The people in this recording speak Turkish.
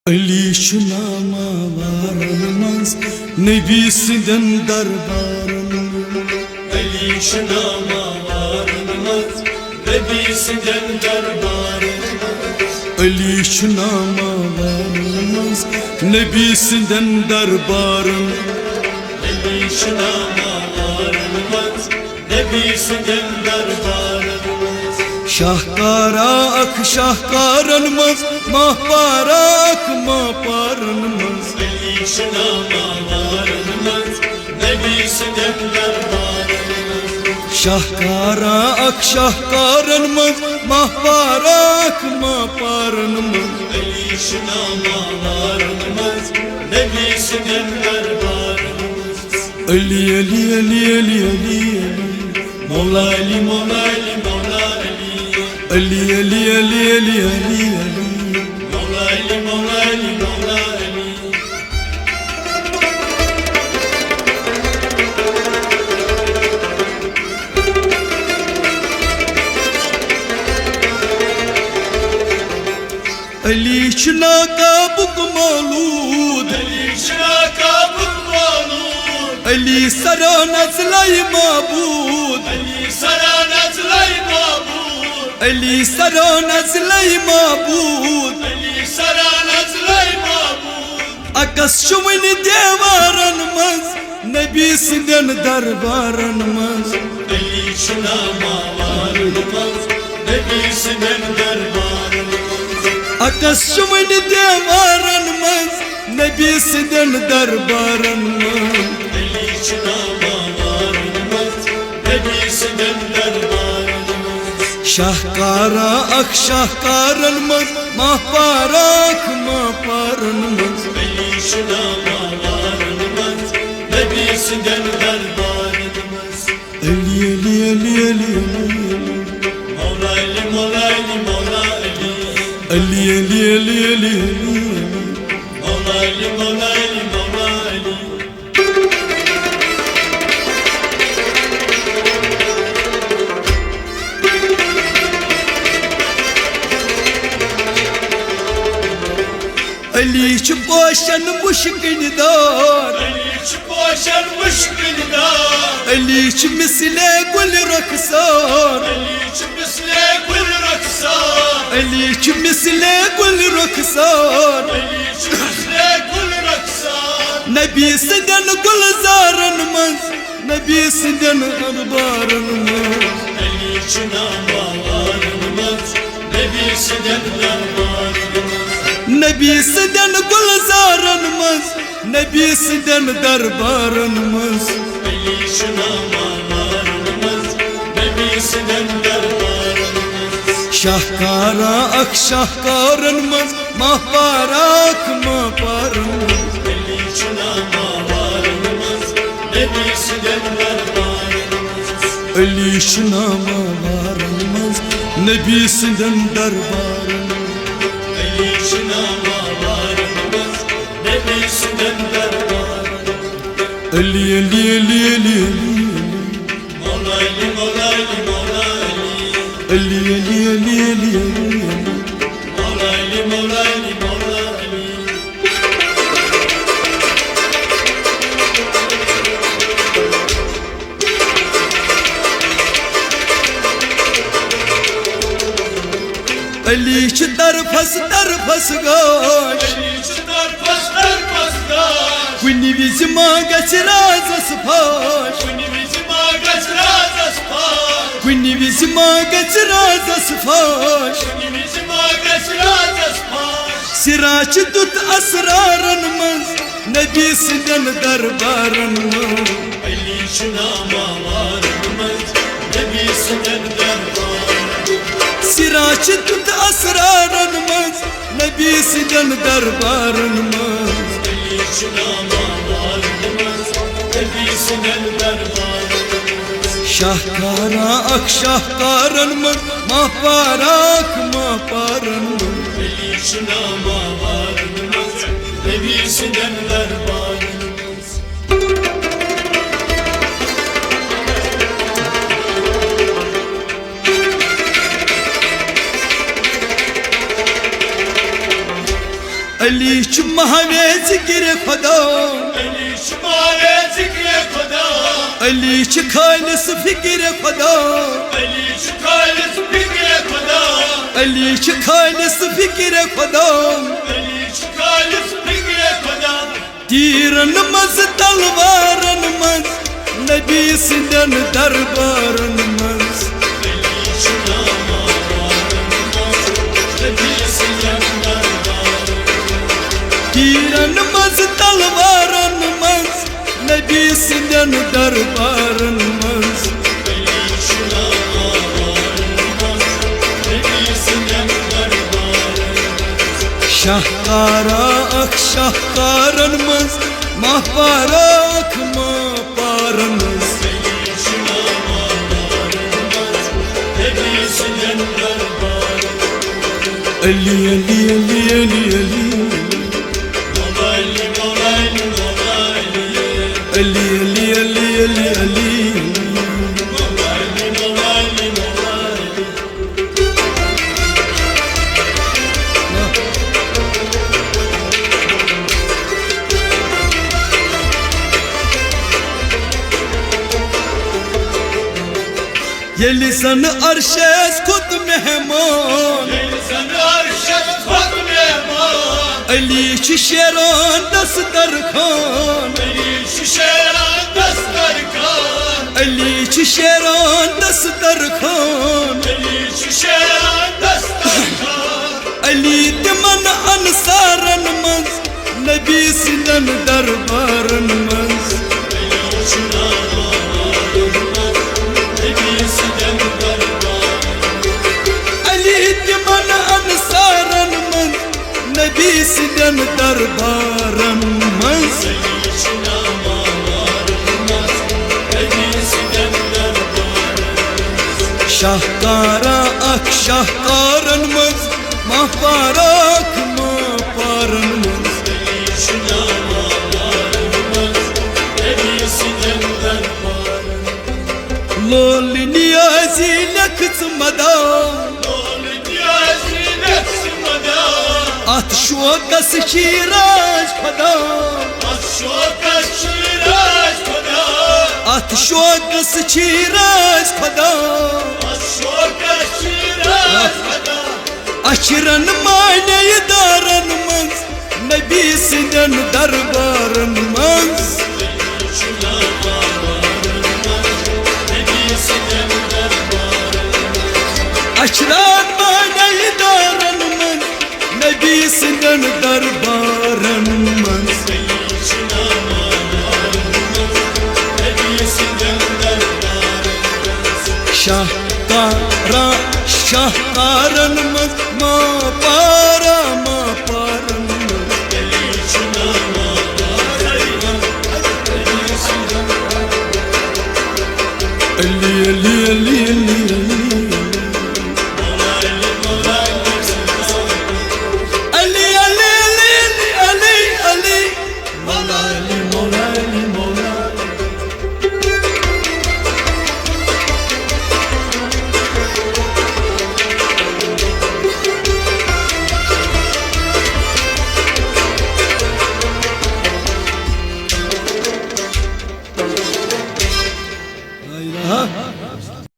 Ali şunama varılmaz Nebi sinden darbarın Ali şunama varılmaz Nebi sinden darbarın Ali şunama varılmaz Nebi sinden darbarın Ali şunama varılmaz Nebi sinden darbarın Şahkara ak şahkaranmaz Mahpara ak mahparanmaz Ali şunama varılmaz Nebi sinden darbarın Şahkara ak şahkaranmaz Mahpara ak mahparanmaz Ali şunama varılmaz Nebi sinden darbarın Ali Ali Ali Ali Ali Mola Ali Mola Ali Mola Ali Ali Ali Ali Ali Ali Mola Ali Mola Ali Mola Ali Ali şuna kabuk malud Ali şaka bulmalud Ali saran azlay mabud Ali saranat lay mabud Ali saran azlay mabud Ali saranat lay mabud Akas şumini devaranmaz Nebisinden darbaranmaz Ali şunama varılmaz Nebisinden darbarılmaz Akas şumini devaranmaz Nebisinden darbaranmaz Ali şunama varılmaz Nebisinden darbarılmaz Şahkara ak şahkaranmaz Mahpara ak mahparanmaz Ali şunama varılmaz Nebisinden darbarılmaz Ali Ali Ali Ali Mola Ali Mola Ali Mola Ali Ali Ali Ali Ali Mola Ali Mola Ali Mola Ali Ali çupaşan muşkini dar Ali boşanmış gündar Ali çmisle gül raksan Ali çımısle gül raksan Ali çmisle gül raksan Ali çımısle gül raksan Nebisinden gül zaranmaz Nebisinden darbaranmaz Ali çınama varılmaz Nebisinden darbarılmaz Nebisinden gül zaranmaz Nebisinden darbaranmaz Ali çınama varılmaz Nebisinden darbarılmaz Şahkara ak şahkaranmaz Mahpara ak mahparanmaz Ali çınama varılmaz Nebisinden darbarılmaz Ali şunama varılmaz Nebisinden darbaranmaz Ali çınama varılmaz Nebisinden darbarılmaz Ali Ali Ali Ali Mola Ali Mola Ali Mola Ali Ali Ali Ali Ali Mola Ali Mola Ali Mola Ali Ali çi darfas gaş Ali çıtar pastar pastar Kuni vizima gaçraz aspaş Kuni bizim ağaç razas par Kuni vizima gaçraz aspaş Kuni bizim ağaç razas par Siraçı tut asraranmaz Nebisinden darbaranmaz Ali çınama varılmaz Nebisinden darbarılmaz Siraçı tut asraranmaz Nebisinden darbaranmaz Ali çınama varılmaz Nebisinden darbarılmaz Şahkara ak şahkaranmaz Mahpara ak mahparanmaz Ali çınama varılmaz Nebisinden darbarılmaz Ali महावे जिक्र खुदा अली मावे जिक्र खुदा अली खालिस फिक्र खुदा अली खालिस फिक्र खुदा अली खालिस फिक्र खुदा अली खालिस फिक्र खुदा तीरन मज तलवारन मज नबी सिंदन दरबारन मज तीरन मज तलवारन मज नबी सिंदन दरबारन मज शाहकारा अख शाहकारन मज महपारा अख महपारन मज अली अली अली अली अली अली अली अली अली Ali Yeli san arşes kut mehman Ali şişeran dastarkan Ali şişeran dastarkan Ali diman ansaran maz Nebi sinden darbaran maz Ali diman ansaran maz Nebi sinden darbaran maz Şahkara ak şahkaran maz Mahparak mahparan maz Loli niyazi lekzmada At şuakas şiraj pada At şuakas şiraj pada Açıran maneyi daran maz Nebi sinden darbaran maz Açıran maneyi daran maz Nebi sinden darbaran maz Şahkara şah